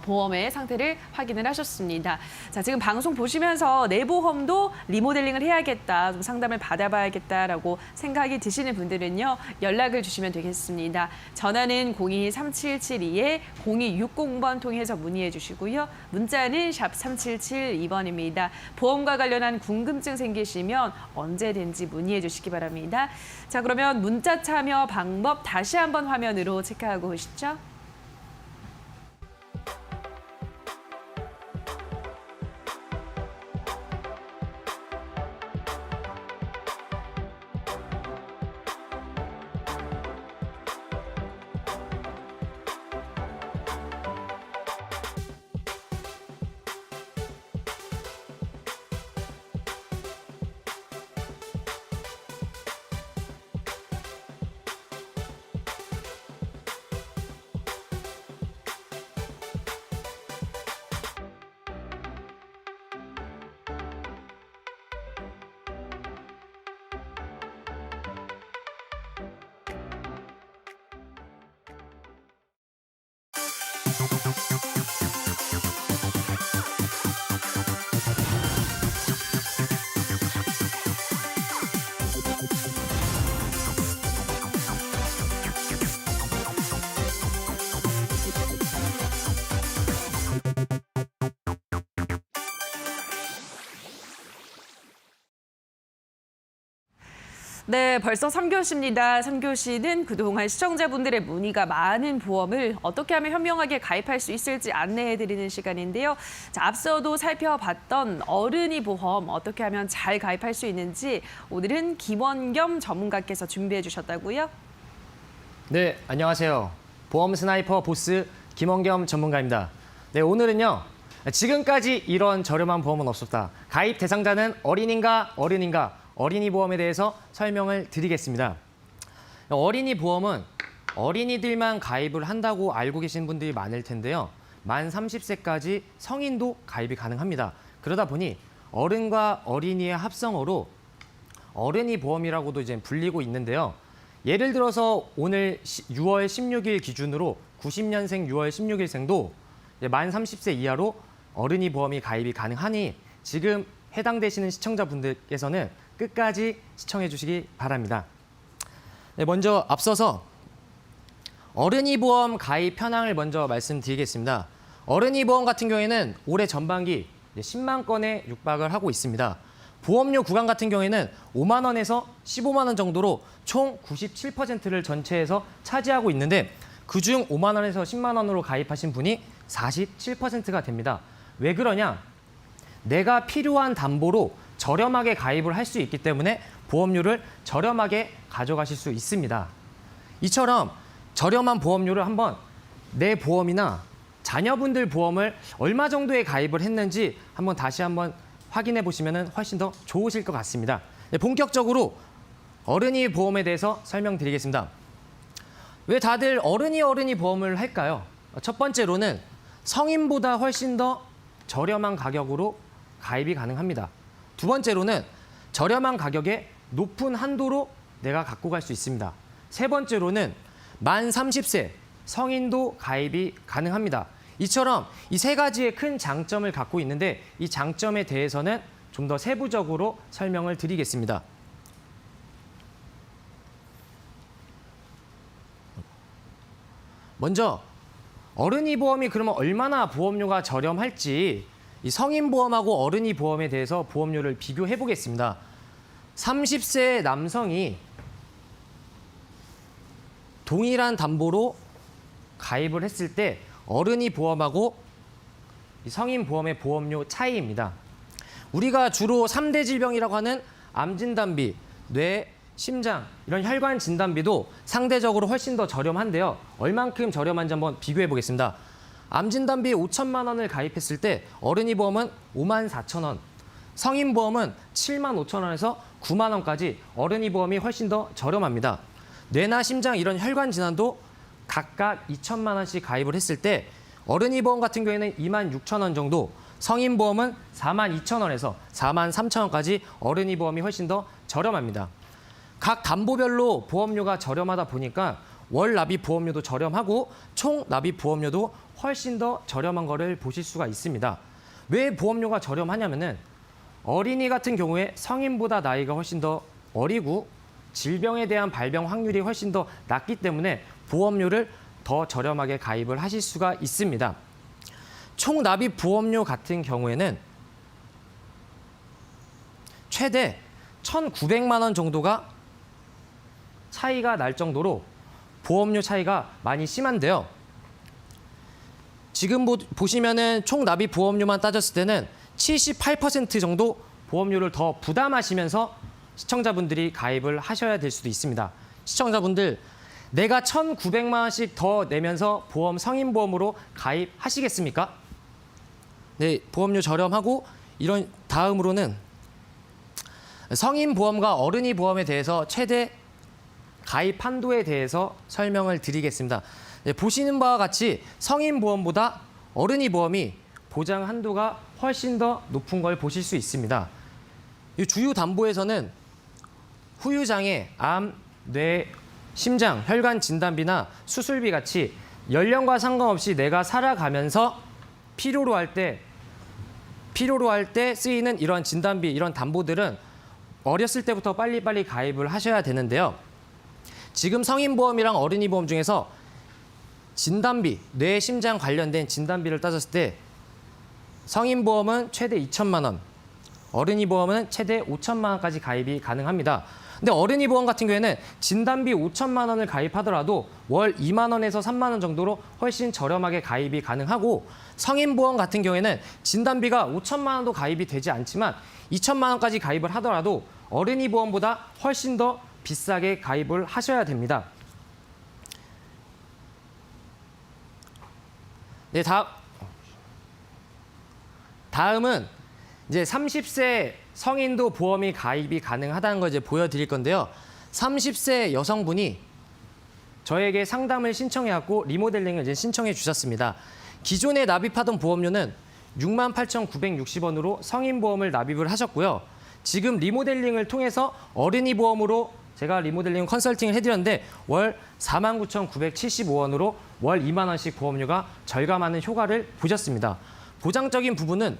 보험의 상태를 확인을 하셨습니다. 자, 지금 방송 보시면서 내 보험도 리모델링을 해야겠다, 좀 상담을 받아봐야겠다라고 생각이 드시는 분들은요, 연락을 주시면 되겠습니다. 전화는 02-3772-0260번 통해서 문의해 주시고요. 문자는 샵 3772번입니다. 보험과 관련한 궁금증 생기시면 언제든지 문의해 주시기 바랍니다. 자, 그러면 문자 참여 방법 다시 한번 화면으로 체크하고 오시죠. 네, 벌써 3교시입니다. 3교시는 그동안 시청자분들의 문의가 많은 보험을 어떻게 하면 현명하게 가입할 수 있을지 안내해드리는 시간인데요. 자, 앞서도 살펴봤던 어른이 보험 어떻게 하면 잘 가입할 수 있는지 오늘은 김원겸 전문가께서 준비해 주셨다고요? 네, 안녕하세요. 보험 스나이퍼 보스 김원겸 전문가입니다. 네, 오늘은요. 지금까지 이런 저렴한 보험은 없었다. 가입 대상자는 어린인가 어른인가 어린이 보험에 대해서 설명을 드리겠습니다. 어린이 보험은 어린이들만 가입을 한다고 알고 계신 분들이 많을 텐데요. 만 30세까지 성인도 가입이 가능합니다. 그러다 보니 어른과 어린이의 합성어로 어른이 보험이라고도 이제 불리고 있는데요. 예를 들어서 오늘 6월 16일 기준으로 90년생 6월 16일생도 만 30세 이하로 어른이 보험이 가입이 가능하니 지금 해당되시는 시청자분들께서는 끝까지 시청해 주시기 바랍니다. 네, 먼저 앞서서 어른이 보험 가입 현황을 먼저 말씀드리겠습니다. 어른이 보험 같은 경우에는 올해 전반기 10만 건에 육박을 하고 있습니다. 보험료 구간 같은 경우에는 5만 원에서 15만 원 정도로 총 97%를 전체에서 차지하고 있는데 그중 5만 원에서 10만 원으로 가입하신 분이 47%가 됩니다. 왜 그러냐? 내가 필요한 담보로 저렴하게 가입을 할 수 있기 때문에 보험료를 저렴하게 가져가실 수 있습니다. 이처럼 저렴한 보험료를 한번 내 보험이나 자녀분들 보험을 얼마 정도에 가입을 했는지 다시 한번 확인해 보시면 훨씬 더 좋으실 것 같습니다. 네, 본격적으로 어른이 보험에 대해서 설명드리겠습니다. 왜 다들 어른이 보험을 할까요? 첫 번째로는 성인보다 훨씬 더 저렴한 가격으로 가입이 가능합니다. 두 번째로는 저렴한 가격에 높은 한도로 내가 갖고 갈 수 있습니다. 세 번째로는 만 30세 성인도 가입이 가능합니다. 이처럼 이 세 가지의 큰 장점을 갖고 있는데 이 장점에 대해서는 좀 더 세부적으로 설명을 드리겠습니다. 먼저 어른이 보험이 그러면 얼마나 보험료가 저렴할지 이 성인 보험하고 어른이 보험에 대해서 보험료를 비교해 보겠습니다. 30세 남성이 동일한 담보로 가입을 했을 때 어른이 보험하고 이 성인 보험의 보험료 차이입니다. 우리가 주로 3대 질병이라고 하는 암 진단비, 뇌, 심장 이런 혈관 진단비도 상대적으로 훨씬 더 저렴한데요. 얼만큼 저렴한지 한번 비교해 보겠습니다. 암 진단비 5천만 원을 가입했을 때 어른이 보험은 5만 4천 원, 성인 보험은 7만 5천 원에서 9만 원까지 어른이 보험이 훨씬 더 저렴합니다. 뇌나 심장 이런 혈관 진단도 각각 2천만 원씩 가입을 했을 때 어른이 보험 같은 경우에는 2만 6천 원 정도, 성인 보험은 4만 2천 원에서 4만 3천 원까지 어른이 보험이 훨씬 더 저렴합니다. 각 담보별로 보험료가 저렴하다 보니까 월 납입 보험료도 저렴하고 총 납입 보험료도 훨씬 더 저렴한 거를 보실 수가 있습니다. 왜 보험료가 저렴하냐면은 어린이 같은 경우에 성인보다 나이가 훨씬 더 어리고 질병에 대한 발병 확률이 훨씬 더 낮기 때문에 보험료를 더 저렴하게 가입을 하실 수가 있습니다. 총 납입 보험료 같은 경우에는 최대 1,900만 원 정도가 차이가 날 정도로 보험료 차이가 많이 심한데요. 지금 보시면은 총 납입 보험료만 따졌을 때는 78% 정도 보험료를 더 부담하시면서 시청자분들이 가입을 하셔야 될 수도 있습니다. 시청자분들, 내가 1,900만 원씩 더 내면서 보험 성인보험으로 가입하시겠습니까? 네, 보험료 저렴하고 이런 다음으로는 성인보험과 어른이 보험에 대해서 최대 가입 한도에 대해서 설명을 드리겠습니다. 네, 보시는 바와 같이 성인보험보다 어른이 보험이 보장 한도가 훨씬 더 높은 걸 보실 수 있습니다. 이 주요 담보에서는 후유장애, 암, 뇌, 심장, 혈관 진단비나 수술비 같이 연령과 상관없이 내가 살아가면서 필요로 할 때 쓰이는 이런 진단비, 이런 담보들은 어렸을 때부터 빨리빨리 가입을 하셔야 되는데요. 지금 성인보험이랑 어린이 보험 중에서 진단비, 뇌, 심장 관련된 진단비를 따졌을 때 성인보험은 최대 2천만 원, 어린이 보험은 최대 5천만 원까지 가입이 가능합니다. 근데 어린이 보험 같은 경우에는 진단비 5천만 원을 가입하더라도 월 2만 원에서 3만 원 정도로 훨씬 저렴하게 가입이 가능하고 성인 보험 같은 경우에는 진단비가 5천만 원도 가입이 되지 않지만 2천만 원까지 가입을 하더라도 어린이 보험보다 훨씬 더 비싸게 가입을 하셔야 됩니다. 네, 다음은 이제 30세 성인도 보험이 가입이 가능하다는 걸 이제 보여드릴 건데요. 30세 여성분이 저에게 상담을 신청해갖고 리모델링을 이제 신청해 주셨습니다. 기존에 납입하던 보험료는 68,960원으로 성인보험을 납입을 하셨고요. 지금 리모델링을 통해서 어린이 보험으로 제가 리모델링 컨설팅을 해드렸는데 월 49,975원으로 월 2만 원씩 보험료가 절감하는 효과를 보셨습니다. 보장적인 부분은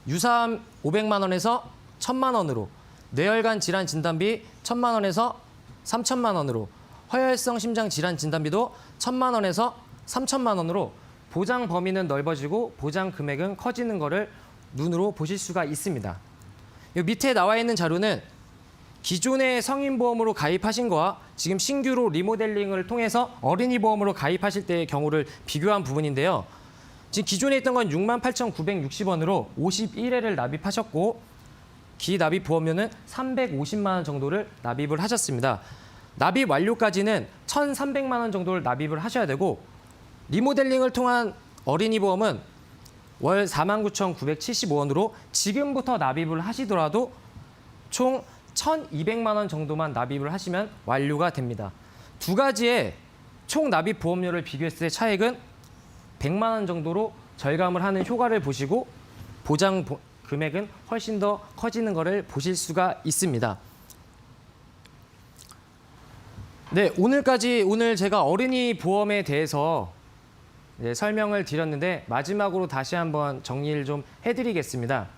유사암 500만 원에서 1,000만 원으로, 뇌혈관 질환 진단비 1,000만 원에서 3,000만 원으로, 허혈성 심장 질환 진단비도 1,000만 원에서 3,000만 원으로 보장 범위는 넓어지고 보장 금액은 커지는 것을 눈으로 보실 수가 있습니다. 이 밑에 나와 있는 자료는 기존의 성인보험으로 가입하신 거와 지금 신규로 리모델링을 통해서 어린이 보험으로 가입하실 때의 경우를 비교한 부분인데요. 지금 기존에 있던 건 68,960원으로 51회를 납입하셨고 기납입 보험료는 350만 원 정도를 납입을 하셨습니다. 납입 완료까지는 1,300만 원 정도를 납입을 하셔야 되고 리모델링을 통한 어린이 보험은 월 49,975원으로 지금부터 납입을 하시더라도 총 1,200만 원 정도만 납입을 하시면 완료가 됩니다. 두 가지의 총 납입 보험료를 비교했을 때 차액은 100만 원 정도로 절감을 하는 효과를 보시고 보장 금액은 훨씬 더 커지는 것을 보실 수가 있습니다. 네, 오늘 제가 어린이 보험에 대해서 설명을 드렸는데 마지막으로 다시 한번 정리를 좀 해드리겠습니다.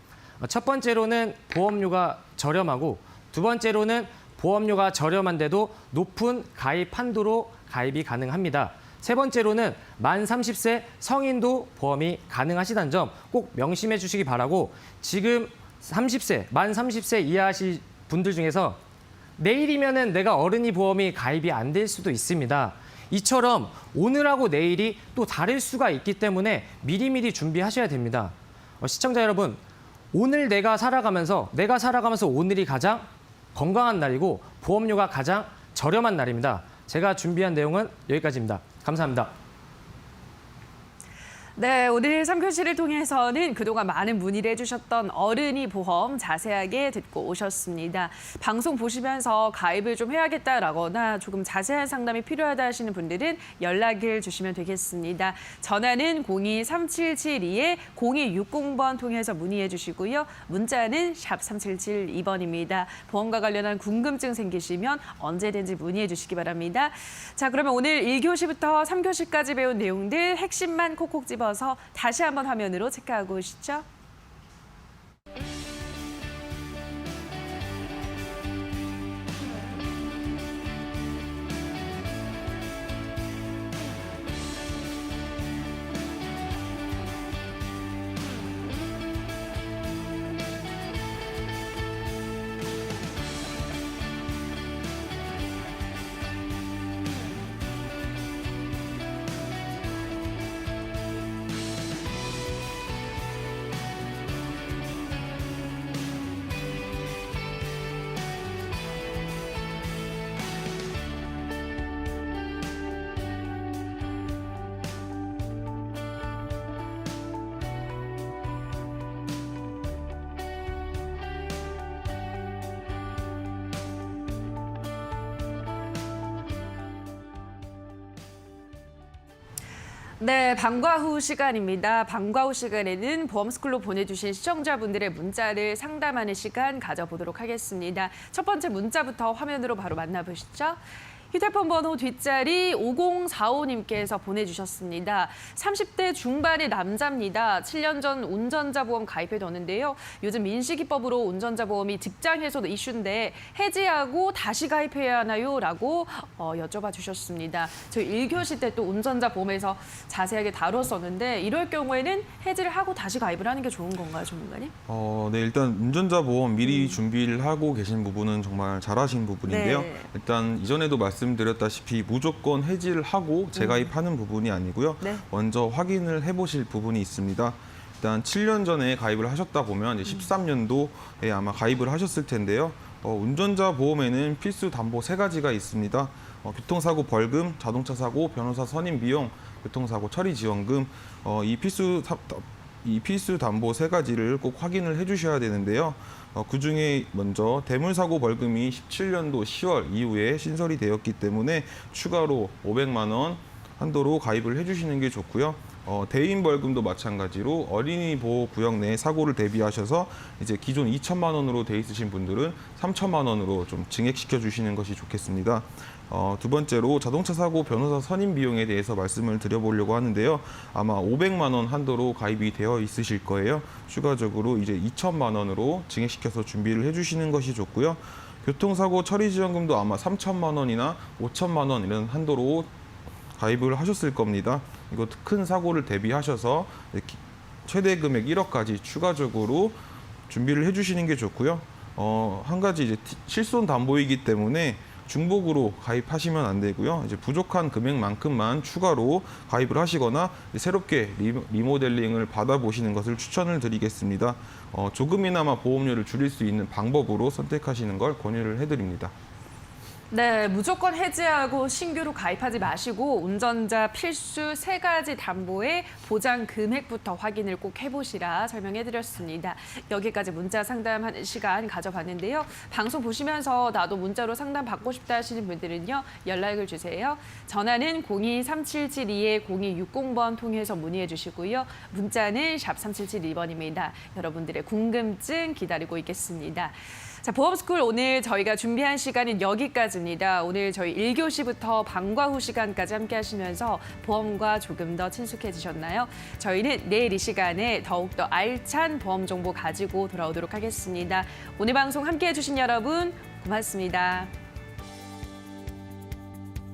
첫 번째로는 보험료가 저렴하고 두 번째로는 보험료가 저렴한데도 높은 가입 한도로 가입이 가능합니다. 세 번째로는 만 30세 성인도 보험이 가능하시다는 점 꼭 명심해 주시기 바라고 지금 만 30세 이하시 분들 중에서 내일이면은 내가 어린이 보험이 가입이 안 될 수도 있습니다. 이처럼 오늘하고 내일이 또 다를 수가 있기 때문에 미리미리 준비하셔야 됩니다. 시청자 여러분, 오늘 내가 살아가면서 오늘이 가장 건강한 날이고 보험료가 가장 저렴한 날입니다. 제가 준비한 내용은 여기까지입니다. 감사합니다. 네, 오늘 3교시를 통해서는 그동안 많은 문의를 해주셨던 어른이 보험 자세하게 듣고 오셨습니다. 방송 보시면서 가입을 좀 해야겠다라거나 조금 자세한 상담이 필요하다 하시는 분들은 연락을 주시면 되겠습니다. 전화는 02-3772-0260번 통해서 문의해 주시고요. 문자는 샵 3772번입니다. 보험과 관련한 궁금증 생기시면 언제든지 문의해 주시기 바랍니다. 자, 그러면 오늘 1교시부터 3교시까지 배운 내용들 핵심만 콕콕 집어서 다시 한번 화면으로 체크하고 오시죠. 네, 방과 후 시간입니다. 방과 후 시간에는 보험스쿨로 보내주신 시청자분들의 문자를 상담하는 시간 가져보도록 하겠습니다. 첫 번째 문자부터 화면으로 바로 만나보시죠. 휴대폰 번호 뒷자리 5045님께서 보내주셨습니다. 30대 중반의 남자입니다. 7년 전 운전자 보험 가입해뒀는데요. 요즘 민식이법으로 운전자 보험이 직장에서도 이슈인데 해지하고 다시 가입해야 하나요? 라고 여쭤봐 주셨습니다. 저희 1교시 때 또 운전자 보험에서 자세하게 다뤘었는데 이럴 경우에는 해지를 하고 다시 가입을 하는 게 좋은 건가요, 전문가님? 네, 일단 운전자 보험 미리 준비를 하고 계신 부분은 정말 잘하신 부분인데요. 네. 일단 이전에도 말씀드렸다시피 무조건 해지를 하고 재가입하는 부분이 아니고요. 네. 먼저 확인을 해보실 부분이 있습니다. 일단 7년 전에 가입을 하셨다 보면 이제 13년도에 아마 가입을 하셨을 텐데요. 운전자 보험에는 필수 담보 3가지가 있습니다. 교통사고 벌금, 자동차 사고, 변호사 선임 비용, 교통사고 처리 지원금. 이 필수 담보 3가지를 꼭 확인을 해주셔야 되는데요. 그중에 먼저 대물사고 벌금이 17년도 10월 이후에 신설이 되었기 때문에 추가로 500만 원 한도로 가입을 해주시는 게 좋고요. 대인 벌금도 마찬가지로 어린이 보호 구역 내 사고를 대비하셔서 이제 기존 2천만 원으로 돼 있으신 분들은 3천만 원으로 좀 증액시켜 주시는 것이 좋겠습니다. 두 번째로 자동차 사고 변호사 선임 비용에 대해서 말씀을 드려보려고 하는데요. 아마 500만 원 한도로 가입이 되어 있으실 거예요. 추가적으로 이제 2천만 원으로 증액시켜서 준비를 해주시는 것이 좋고요. 교통사고 처리지원금도 아마 3천만 원이나 5천만 원 이런 한도로 가입을 하셨을 겁니다. 이거 큰 사고를 대비하셔서 최대 금액 1억까지 추가적으로 준비를 해주시는 게 좋고요. 한 가지 이제 실손 담보이기 때문에 중복으로 가입하시면 안 되고요. 이제 부족한 금액만큼만 추가로 가입을 하시거나 새롭게 리모델링을 받아보시는 것을 추천을 드리겠습니다. 조금이나마 보험료를 줄일 수 있는 방법으로 선택하시는 걸 권유를 해드립니다. 네, 무조건 해지하고 신규로 가입하지 마시고 운전자 필수 3가지 담보의 보장 금액부터 확인을 꼭 해보시라 설명해드렸습니다. 여기까지 문자 상담하는 시간 가져봤는데요. 방송 보시면서 나도 문자로 상담 받고 싶다 하시는 분들은요. 연락을 주세요. 전화는 02-3772-0260번 통해서 문의해 주시고요. 문자는 샵 3772번입니다. 여러분들의 궁금증 기다리고 있겠습니다. 자, 보험스쿨 오늘 저희가 준비한 시간은 여기까지입니다. 오늘 저희 1교시부터 방과 후 시간까지 함께 하시면서 보험과 조금 더 친숙해지셨나요? 저희는 내일 이 시간에 더욱더 알찬 보험 정보 가지고 돌아오도록 하겠습니다. 오늘 방송 함께 해주신 여러분 고맙습니다.